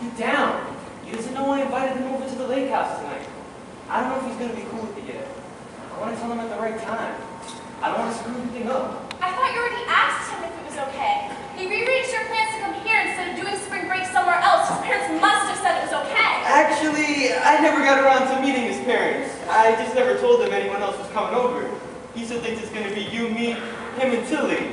Get down. He doesn't know I invited him over to the lake house tonight. I don't know if he's going to be cool with it yet. I want to tell him at the right time. I don't want to screw anything up. I thought you already asked him if it was okay. He rearranged your plans to come here instead of doing spring break somewhere else. His parents must have said it was okay. Actually, I never got around to meeting his parents. I just never told him anyone else was coming over. He still thinks it's going to be you, me, him, and Tilly.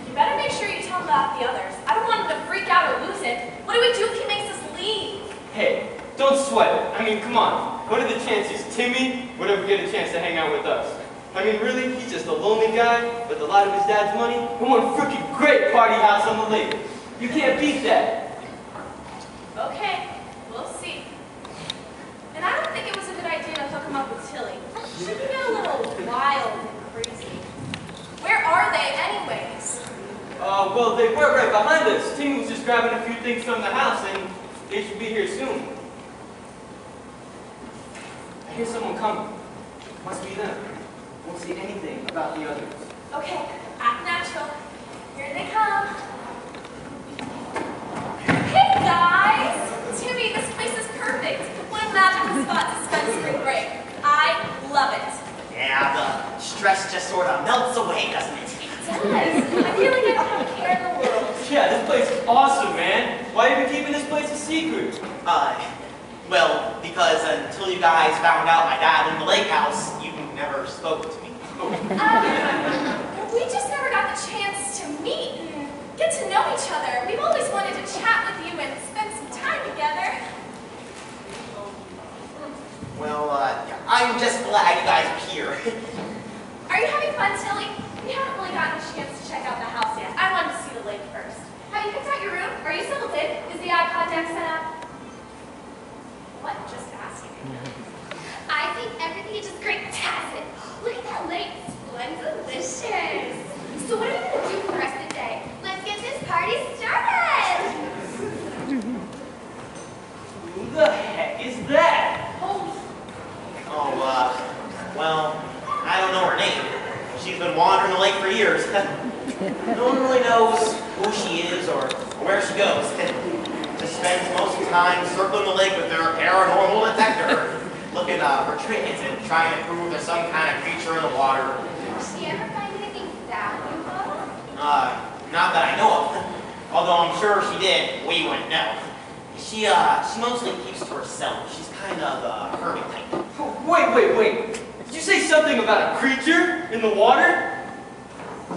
You better make sure you tell him about the others. I don't want him to freak out or lose it. What do we do if he makes us leave? Hey, don't sweat it. I mean, come on. What are the chances Timmy would ever get a chance to hang out with us? I mean, really, he's just a lonely guy with a lot of his dad's money who won a freaking great party house on the lake. You can't beat that. Okay, we'll see. And I don't think it was a good idea to hook him up with Tilly. She can get a little wild and crazy. Where are they anyways? Well, they were right behind us. Timmy was just grabbing a few things from the house, and they should be here soon. I hear someone coming. Must be them. Won't say anything about the others. Okay, act natural. Here they come. Hey guys! Timmy, this place is perfect. What a magical spot to spend spring break. I love it. Yeah, the stress just sort of melts away, doesn't it? It does. I feel like I don't have a care in the world. Yeah, this place is awesome, man. Why are you keeping this place a secret? Well, because until you guys found out my dad in the lake house, you never spoke to me. We just never got the chance to meet and get to know each other. We've always wanted to chat with you and spend some time together. Well, I'm just glad you guys are here. Are you having fun, Tilly? We haven't really gotten a chance to check out the house yet. I wanted to see the lake first. Have you picked out your room? Are you settled in? Is the iPod deck set up? What? Just asking. I think everything is just great-tastic. Look at that lake. Splendid-licious. So what are we going to do for the rest of the day? Let's get this party started. Who the heck is that? Oh, well, I don't know her name. She's been wandering the lake for years. No one really knows who she is or where she goes. Just spends most of the time circling the lake with their paranormal detector, looking for trinkets and trying to prove there's some kind of creature in the water. Did she ever find anything valuable? Not that I know of. Although I'm sure she did, we wouldn't know. She mostly keeps to herself. She's kind of a hermit type. Wait. Did you say something about a creature in the water?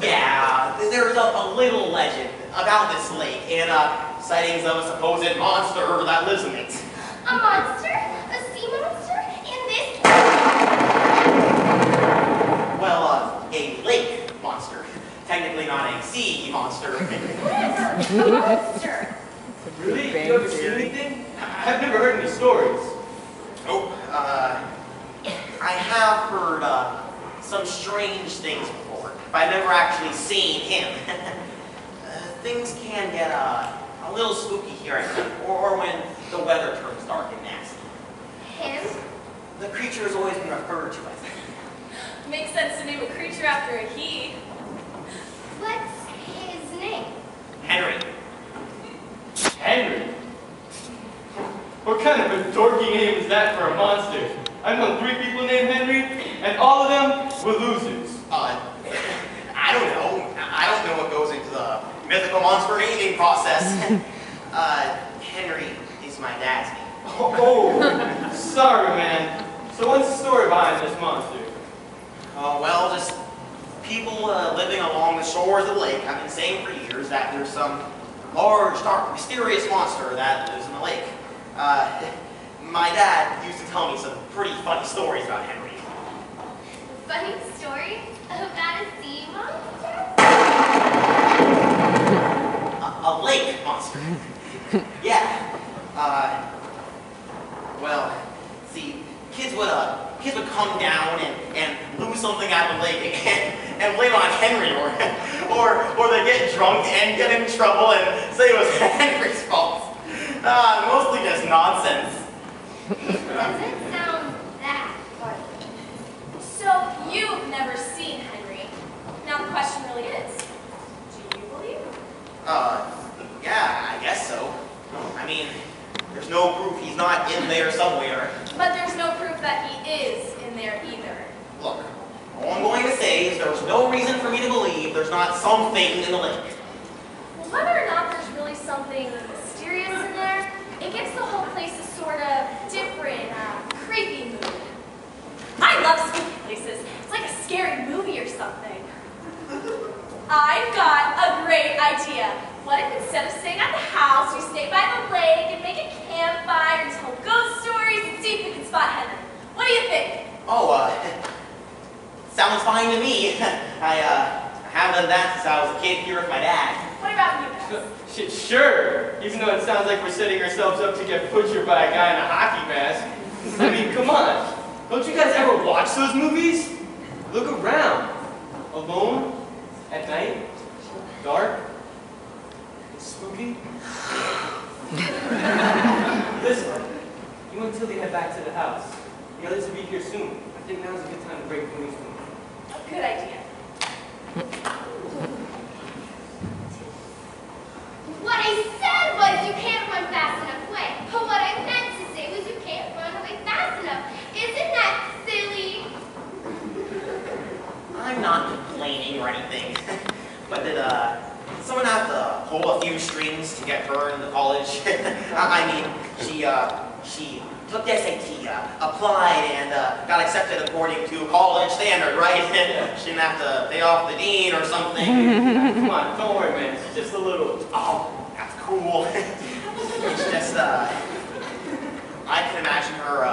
Yeah, there's a little legend about this lake and sightings of a supposed monster that lives in it. A monster? A sea monster? In this? Well, a lake monster. Technically not a sea monster. Whatever. A monster. Really? You ever seen anything? I've never heard any stories. Nope. I have heard some strange things before, but I've never actually seen him. Things can get a little spooky here at night, or when the weather turns dark and nasty. Him? The creature has always been referred to as. Makes sense to name a creature after a he. What's his name? Henry. Henry? What kind of a dorky name is that for a monster? I've known 3 people named Henry, and all of them were losers. I don't know. I don't know what goes into the mythical monster naming process. Henry is my dad's name. Oh, sorry, man. So what's the story behind this monster? Well, just people living along the shores of the lake have been saying for years that there's some large, dark, mysterious monster that lives in the lake. My dad used to tell me some pretty funny stories about Henry. Funny story about a sea monster? A lake monster. Yeah. Well, see, kids would come down and lose something out of the lake and blame it on Henry, or they get drunk and get in trouble and say it was Henry's fault. Mostly just nonsense. Doesn't sound that funny. So you've never seen Henry. Now the question really is, do you believe him? Yeah, I guess so. I I mean, there's no proof he's not in there somewhere. But there's no proof that he is in there either. Look, all I'm going to say is there's no reason for me to believe there's not something in the lake. Well, whether or not there's really something mysterious in there, it gives the whole place a sort of different, creepy mood. I love spooky places. It's like a scary movie or something. I've got a great idea. What if instead of staying at the house, we stay by the lake and make a campfire and tell ghost stories and see if we can spot Henry? What do you think? Oh, sounds fine to me. I haven't done that since I was a kid here with my dad. What about you guys? Sure, even though it sounds like we're setting ourselves up to get butchered by a guy in a hockey mask. I mean, come on. Don't you guys ever watch those movies? Look around. Alone, at night, dark, it's spooky. Listen, you and Tilly head back to the house. The others will be here soon. I think now's a good time to break the news to them. Good idea. What I said was you can't run fast enough away. But what I meant to say was you can't run away fast enough. Isn't that silly? I'm not complaining or anything. But did someone have to pull a few strings to get her into college? I mean, she took the SAT, applied, and got accepted according to college standard, right? She didn't have to pay off the dean or something. Come on, don't worry, man. It's just a little... Oh, that's cool. It's just, I can imagine her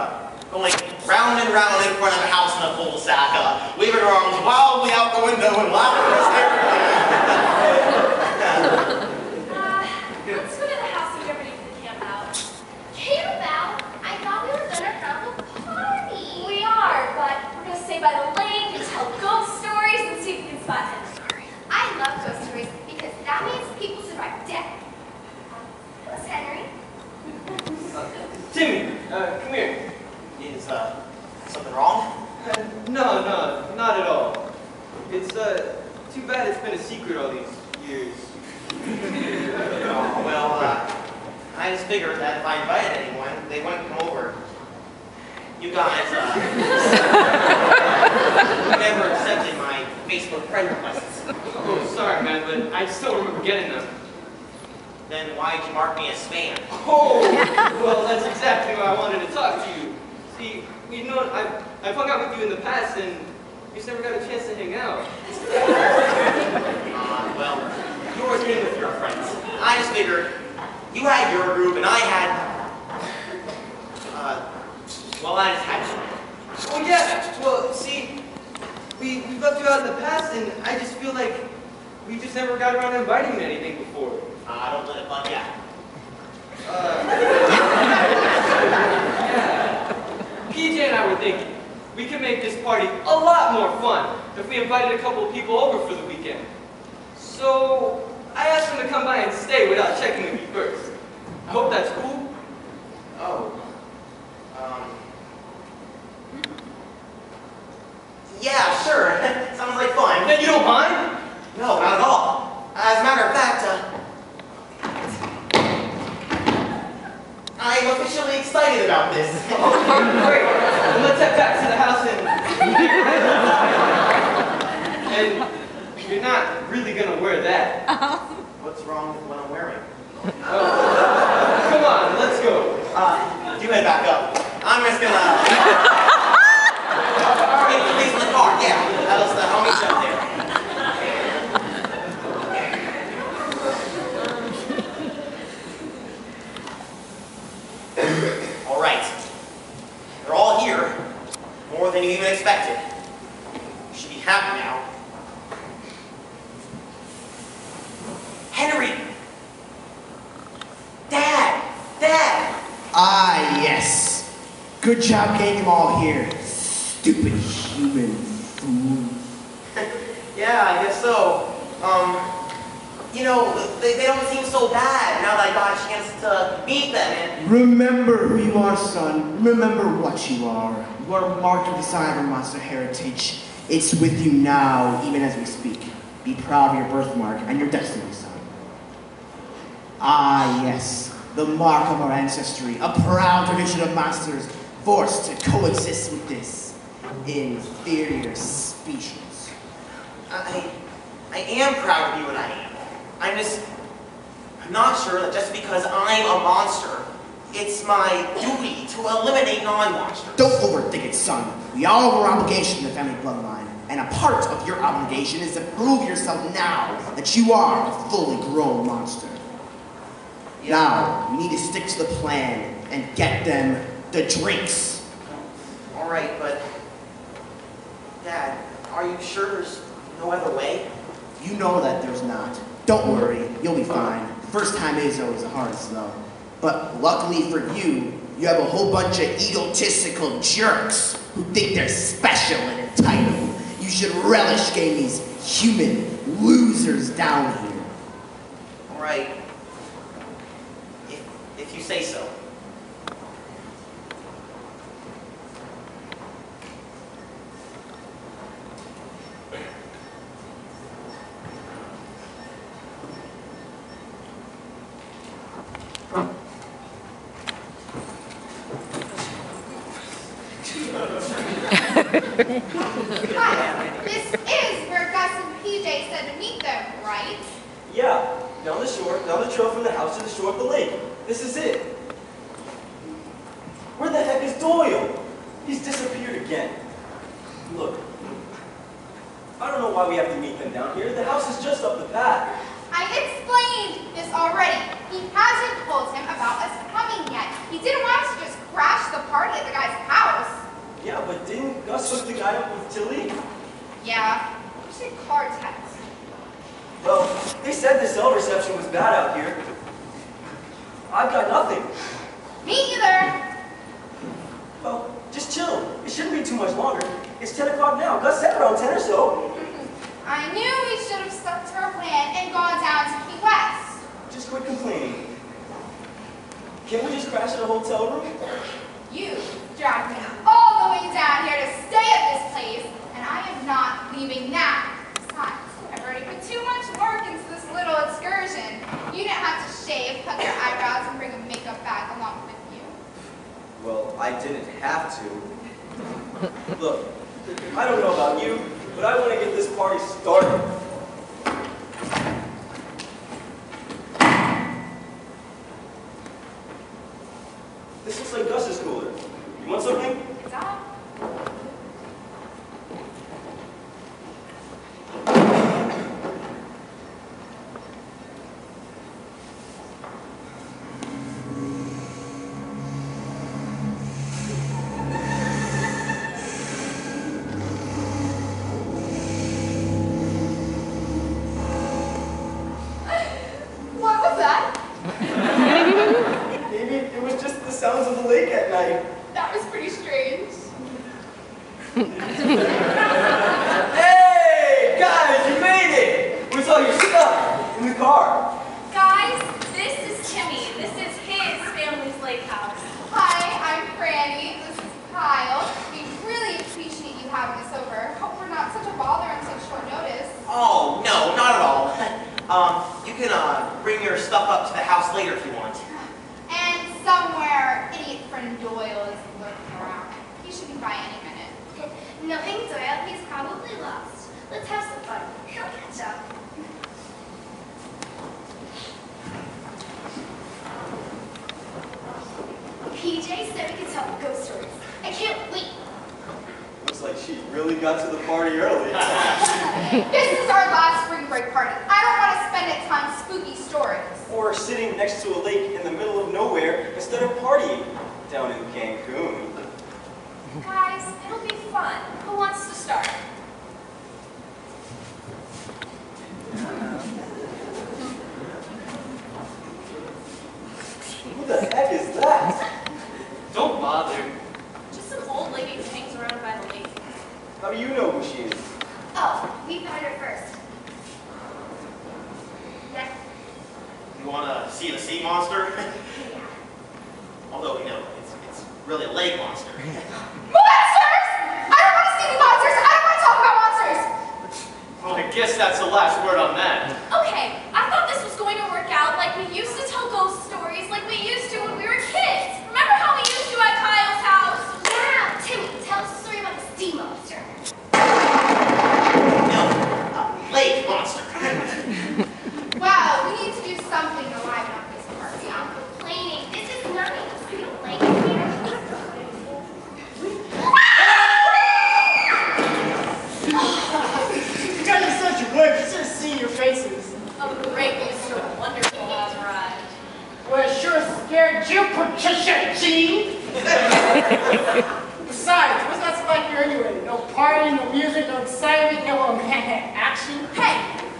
going round and round in front of the house in a cul-de-sac, waving her arms wildly out the window and laughing hysterically. Let's go to the house and get ready for the camp out. Camp out? I thought we were gonna have a party. We are, but we're gonna stay by the lake and tell ghost stories and see if we can spot him. I love ghost stories because that means people survive death. Who's Henry? Timmy, come here. Is, something wrong? No, not at all. It's, too bad it's been a secret all these years. Oh, well, I just figured that if I invited anyone, they wouldn't come over. You guys, never accepted my Facebook friend requests. Oh, sorry, man, but I just don't remember getting them. Then why'd you mark me as spam? Oh, well, that's exactly why I wanted to talk to you. See, you know, I've hung out with you in the past, and we just never got a chance to hang out. Well, you were in with your friends. I just figured you had your group, and I had, well, I just had some. Oh, yeah, well, see, we've left you out in the past, and I just feel like we just never got around to inviting you to anything before. Don't let it bug ya. Yeah. PJ and I were thinking, we could make this party a lot more fun if we invited a couple of people over for the weekend. So, I asked them to come by and stay without checking with you first. I hope that's cool. Oh. Yeah, sure. Sounds like fun. And you don't mind? No, not at all. As a matter of fact, I'm officially excited about this. Okay, great. Well, let's head back to the house and you're not really gonna wear that. What's wrong with what I'm wearing? Oh. Come on, let's go. You head back up. I'm just gonna... Get the place in the car, yeah. I'll meet you up there. All right. They're all here. More than you even expected. You should be happy now. Henry! Dad! Dad! Ah, yes. Good job getting them all here. Stupid human fool. Yeah, I guess so. You know, they don't seem so bad now that I got a chance to meet them. And Remember who you are, son. Remember what you are. You are marked with the sign of our monster heritage. It's with you now, even as we speak. Be proud of your birthmark and your destiny, son. Ah, yes. the mark of our ancestry, a proud tradition of monsters forced to coexist with this inferior species. I am proud to be what I am. I'm not sure that just because I'm a monster, it's my duty to eliminate non-monsters. Don't overthink it, son. We all have our obligation to the family bloodline, and a part of your obligation is to prove yourself now that you are a fully grown monster. Now, we need to stick to the plan and get them the drinks. All right, but Dad, are you sure there's no other way? You know that there's not. Don't worry, you'll be fine. The first time is always the hardest, though. But luckily for you, you have a whole bunch of egotistical jerks who think they're special and entitled. You should relish getting these human losers down here. All right. If you say so. Hi, this is where Gus and PJ said to meet them, right? Yeah, down the shore, down the trail from the house to the shore of the lake. This is it. Where the heck is Doyle? He's disappeared again. Look, I don't know why we have to meet them down here. The house is just up the path. I explained this already. He hasn't told him about us coming yet. He didn't want us to just crash the party at the guy's house. Yeah, but didn't Gus hook the guy up with Tilly? Yeah, you said quartet. Well, they said the cell reception was bad out here. I've got nothing. Me either. Well, just chill. It shouldn't be too much longer. It's 10 o'clock now. Gus said around 10 or so. I knew we should have stuck to our plan and gone down to Key West. Just quit complaining. Can't we just crash at a hotel room? You dragged me all the way down here to stay at this place, and I am not leaving now. Besides, I've already put too much work into this little excursion. You didn't have to shave, cut your eyebrows, and bring a makeup bag along with you. Well, I didn't have to. Look, I don't know about you, but I want to get this party started. This looks like Gus's cooler. You want something? Stop. What was that? Maybe it was just the sounds of the lake at night. That was pretty strange. Hey, guys, you made it! Where's all your stuff? In the car. Guys, this is Timmy. This is his family's lake house. Hi, I'm Frannie. This is Kyle. We really appreciate you having us over. Hope we're not such a bother on such short notice. Oh, no, not at all. You can bring your stuff up to the house later if you want. And somewhere, idiot friend Doyle is lurking around. He should be by any minute. Knowing Doyle, he's probably lost. Let's have some fun. He'll catch up. PJ said we could tell ghost stories. I can't wait. Looks like she really got to the party early. This is our last spring break party. I don't want to spend it on spooky stories. Or sitting next to a lake in the middle of nowhere instead of partying down in Cancun. Guys, it'll be fun. Who wants to start? Who the heck is that? Don't bother. Just some old lady who hangs around by the lake. How do you know who she is? Oh, we found her first. Yeah. You want to see the sea monster? Although, it's really a lake monster. Monsters! I don't want to see any monsters! I don't want to talk about monsters! Well, I guess that's the last word on that. Okay, I thought this was going to work out like we used to tell ghost stories, like we sure scared you, Patricia G. Besides, what's not so like here anyway? No party, no music, no excitement, no action. Hey,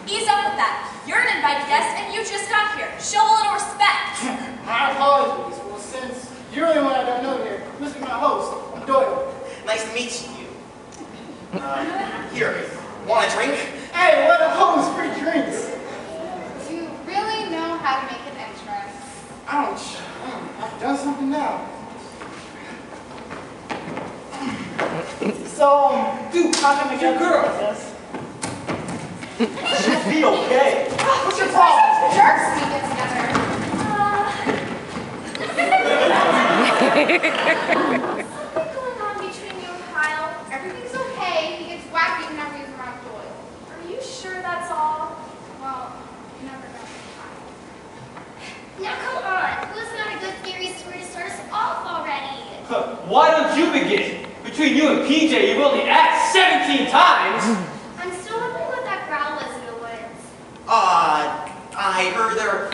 ease up with that. You're an invited guest and you just got here. Show a little respect. My apologies. Well, since you're the one I don't know here, this is my host. I'm Doyle. Nice to meet you. Here, want a drink? Hey, what a host, free drinks. Do you really know how to make an entrance? Ouch. I've done something now. So, dude, how can I get girls? Yes. She'll be okay. What's your problem? Jerks sneaking together. What's going on between you and Kyle? Everything's okay. He gets wacky whenever he's around Doyle. Are you sure that's all? Well, you never know. Now come on, who's got a good theory story to start us off already? Why don't you begin? Between you and PJ, you've only asked 17 times. I'm still wondering what that growl was in the woods. I heard they're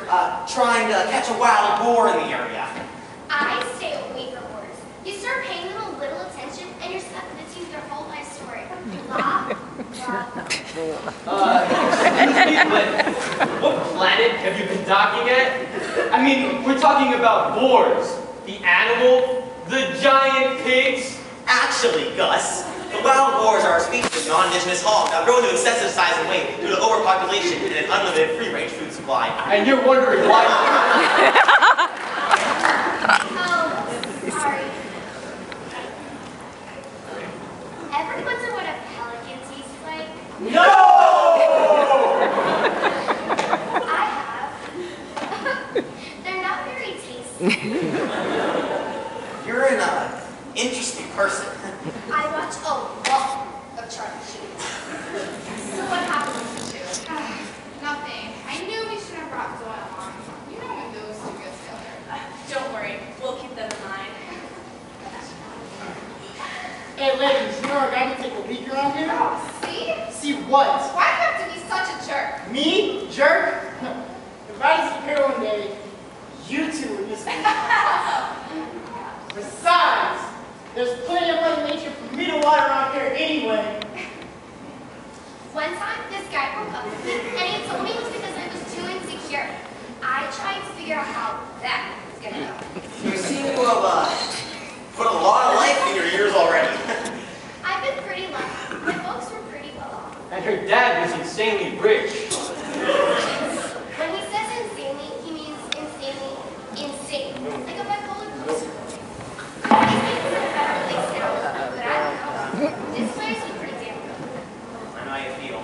trying to catch a wild boar in the area. I stay away from words. You start paying them a little attention, and you're stuck with the teeth their whole life story. Blah, blah. Excuse me, but what planet have you been docking at? I mean, we're talking about boars. The animal, the giant pigs. Actually, Gus, the wild boars are a species of non-indigenous hogs that grow to excessive size and weight due to overpopulation and an unlimited free-range food supply. And you're wondering why. Oh, sorry. Ever wonder what a pelican tastes like? No! I have. They're not very tasty. You're an interesting person. I watch a lot of Charlie Sheen. So what happened with you two? Nothing. I knew we should have brought Doyle on. You know when those two get together. Don't worry, we'll keep them in mind. Hey, ladies, you know our guy can take a leak around here? Oh, see? See what? Why do you have to be such a jerk? Me? Jerk? If I disappear one day, you two would miss me. Besides, there's plenty of Mother Nature for me to water around here anyway. One time, this guy broke up with me, and he told me it was because I was too insecure. I tried to figure out how that was gonna go. You seem to have put a lot of life in your ears already. I've been pretty lucky. My folks were pretty well off. And her dad was insanely rich. When he says insanely, he means insanely insane. Like a bipolar person. These things are better really sound, but I don't know. This place was pretty damn good. I know how you feel.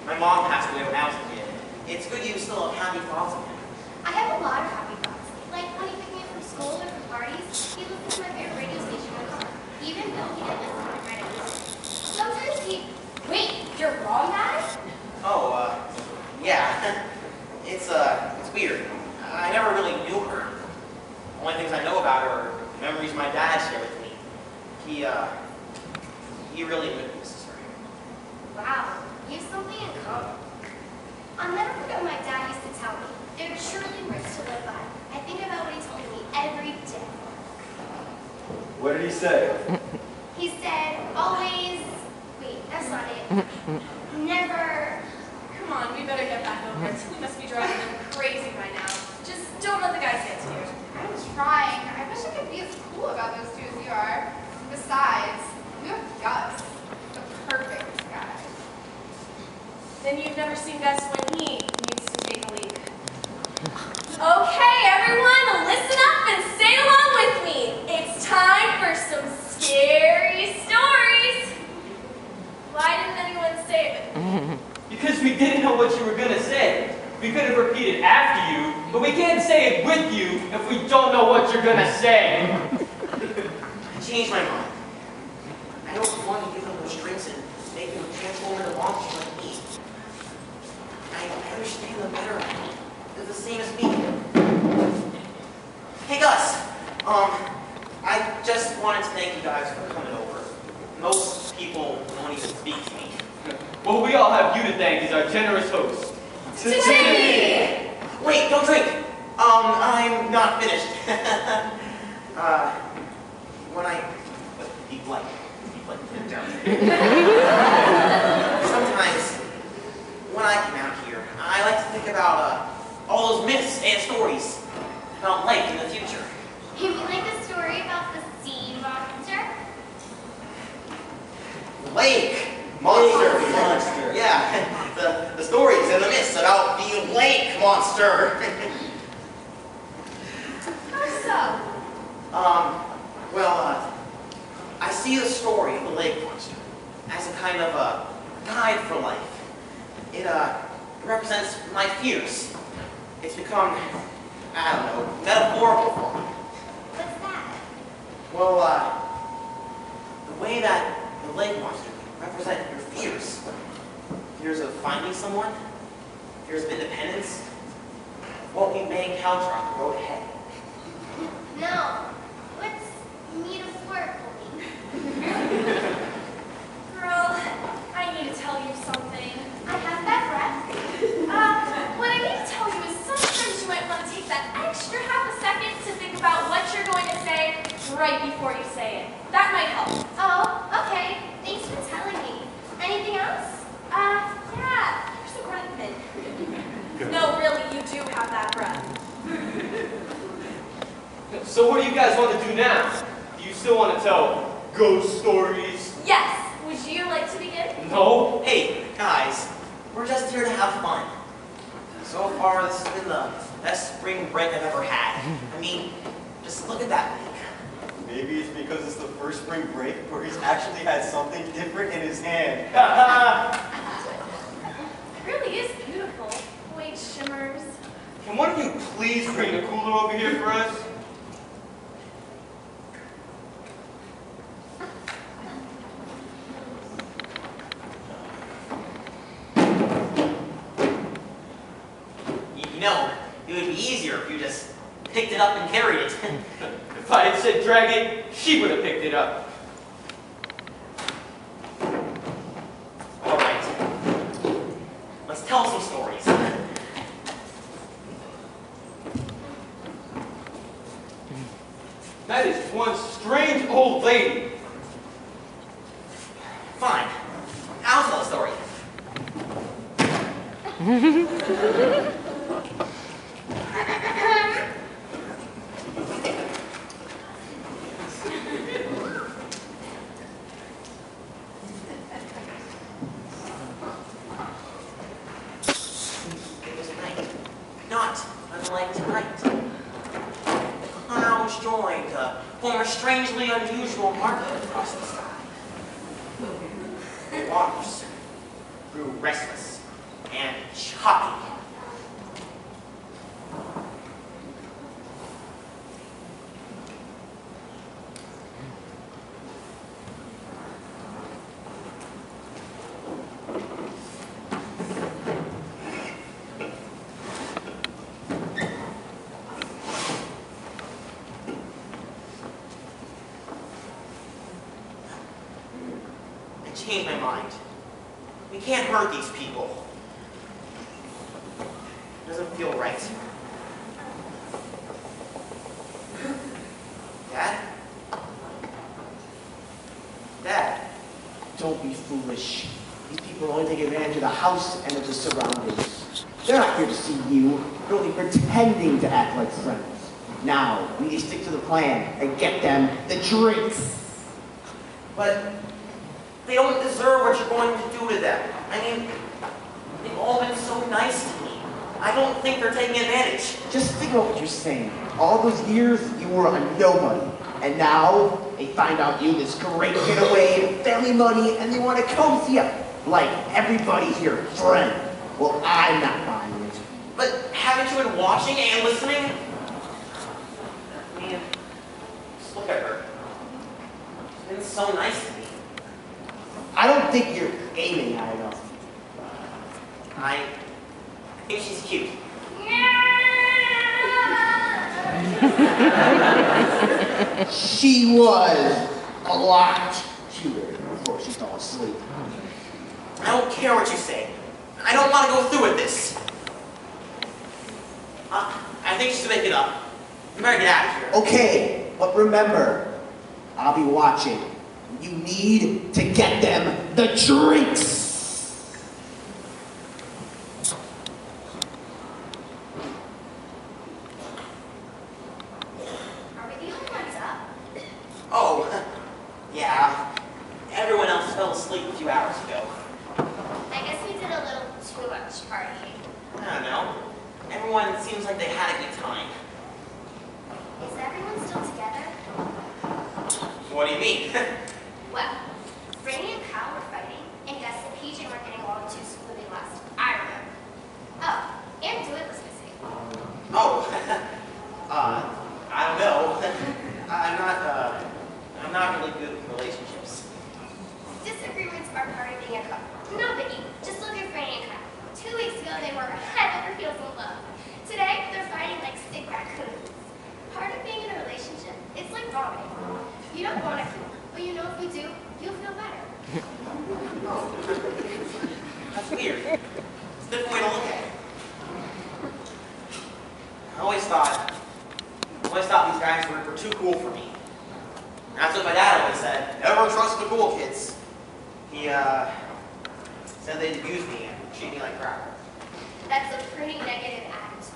My mom passed away when I was a kid. It's good you still have happy thoughts of him. I have a lot of happy thoughts. Like when he picked me up from school or from parties, he listened to my favorite radio station in the car, even though he didn't listen to my radio station. Sometimes he... Wait, your mom died? Oh, yeah. It's weird. I never really knew her. Only things I know about her are memories my dad shared with me. He really witnessed her. Wow, you have something in common. I'll never forget what my dad used to tell me. There are surely words to live by. I think about what he told me every day. What did he say? He said, always... Wait, that's not it. Never... Come on, we better get back over it. We must be driving them crazy by now. Just don't let the guys get to you. I'm trying. I wish I could be as cool about those two as you are. Besides, you have Gus. The perfect guy. Then you've never seen Gus when he needs to take a leak. Okay, everyone, listen up and sing along with me. It's time for some scary stories. Why didn't anyone say it? Because we didn't know what you were going to say. We could have repeated after you, but we can't say it with you if we don't know what you're going to say. I changed my mind. I don't want to give them those drinks and make them transform into monsters like me. I understand them better. They're the same as me. Hey Gus, I just wanted to thank you guys for coming over. Most people don't even speak to me. Well, we all have you to thank as our generous host. Timmy! Wait, don't drink. I'm not finished. Be polite. Sometimes, when I come out here, I like to think about all those myths and stories about Lake in the future. You mean like the story about the sea monster? Lake monster. Yeah, the stories and the myths about the lake monster. How so? I see the story of the lake monster as a kind of a guide for life. It represents my fears. It's become, I don't know, metaphorical for me. What's that? Well, the way that the lake monster can represent your fears. Fears of finding someone, fears of independence, won't you may encounter on the road ahead. No. What's metaphorical mean? Girl, I need to tell you something. I have that breath. What I need to tell you is sometimes you might want to take that extra half a second to think about what you're going to say right before you say it. That might help. Oh, okay. Thanks for telling me. Anything else? Yeah, here's a breath mint. No, really, you do have that breath. So what do you guys want to do now? Do you still want to tell ghost stories? Yes. Would you like to begin? No? Hey, guys, we're just here to have fun. So far, this has been the best spring break I've ever had. I mean, just look at that lake. Maybe it's because it's the first spring break where he's actually had something different in his hand. It really is beautiful. White shimmers. Can one of you please bring the cooler over here for us? You know, it would be easier if you just picked it up and carried it. If I had said drag it, she would have picked it up. All right, let's tell some stories. That is one strange old lady. Fine, I'll tell a story. It was night, not unlike tonight. The clouds joined to form a strangely unusual market across the sky. The waters grew restless and choppy. I changed my mind. We can't hurt these people. It doesn't feel right. Dad? Dad? Don't be foolish. These people only take advantage of the house and of the surroundings. They're not here to see you. They're only pretending to act like friends. Now, we need to stick to the plan and get them the drinks. But they don't deserve what you're going to do to them. I mean, they've all been so nice to me. I don't think they're taking advantage. Just think about what you're saying. All those years, you were a nobody. And now, they find out you this great getaway, family money, and they want to cozy up. Like everybody's your friend. Well, I'm not buying it. But haven't you been watching and listening? I mean, just look at her. She's been so nice to me. I don't think you're aiming high enough. I think she's cute. She was a lot cuter before she fell asleep. I don't care what you say. I don't want to go through with this. I I think she's waking up. We better get out of here. Okay, but remember, I'll be watching. You need to get them the drinks. Are we the only ones up? Oh, yeah. Everyone else fell asleep a few hours ago. I guess we did a little too much partying. I don't know. Everyone seems like they had a good time. Is everyone still together? What do you mean? Well, Frannie and Kyle were fighting, and Gus and PJ weren't getting along too smoothly last. I remember. Oh, and Doyle was missing. Oh, I don't know. I'm not really good with relationships. Disagreements are part of being a couple. No biggie. Just look at Frannie and Kyle. 2 weeks ago, they were head over heels in love. Today, they're fighting like sick raccoons. Part of being in a relationship, it's like vomiting. You don't want to, but you know if you do, you'll feel better. That's weird. It's a different way to look at it. I always thought these guys were too cool for me. That's what my dad always said. Never trust the cool kids. He said they'd abuse me and treat me like crap. That's a pretty negative attitude.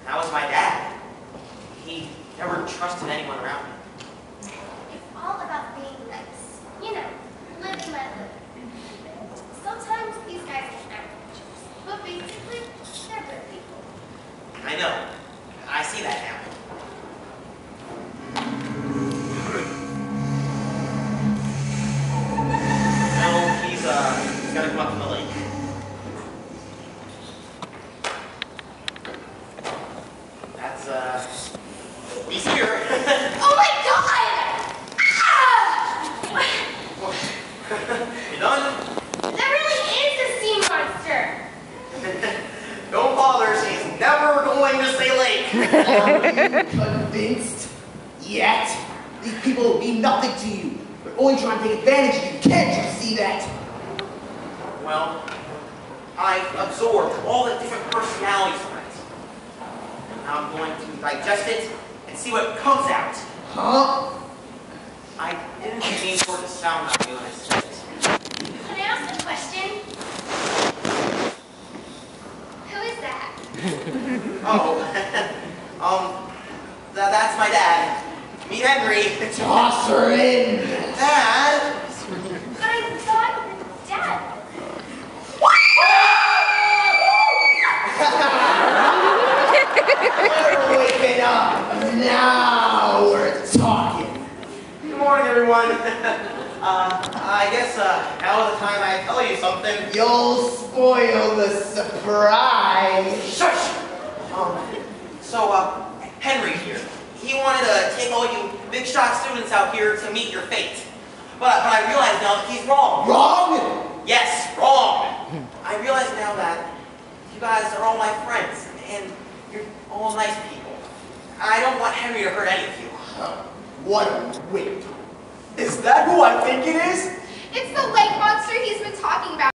That was my dad. He never trusted anyone around me. It's all about being nice. You know, living my life. Sometimes these guys can act like jerks, but basically, they're good people. I know. I see that now. No, he's gotta come up from the lake. He's here. Oh my god! Ah! You done? That really is a sea monster! Don't bother, she's never going to say lake. Are you convinced? Yet? These people mean nothing to you. They're only trying to take advantage of you. Can't you see that? Well, I've absorbed all the different personalities from it. Now I'm going to digest it and see what comes out. Huh? I didn't mean for it to sound that way when I said it. Can I ask a question? Who is that? Oh, that's my dad. Meet Henry. Toss her in. Dad? But I thought you were dad. We're waking up. Now we're talking. Good morning, everyone. I guess now is the time I tell you something. You'll spoil the surprise. Shush! Henry here. He wanted to take all you big shot students out here to meet your fate. But I realize now that he's wrong. Wrong? Yes, wrong. I realize now that you guys are all my friends, and you're all nice people. I don't want Henry to hurt any of you. What a wit. Is that who I think it is? It's the lake monster he's been talking about.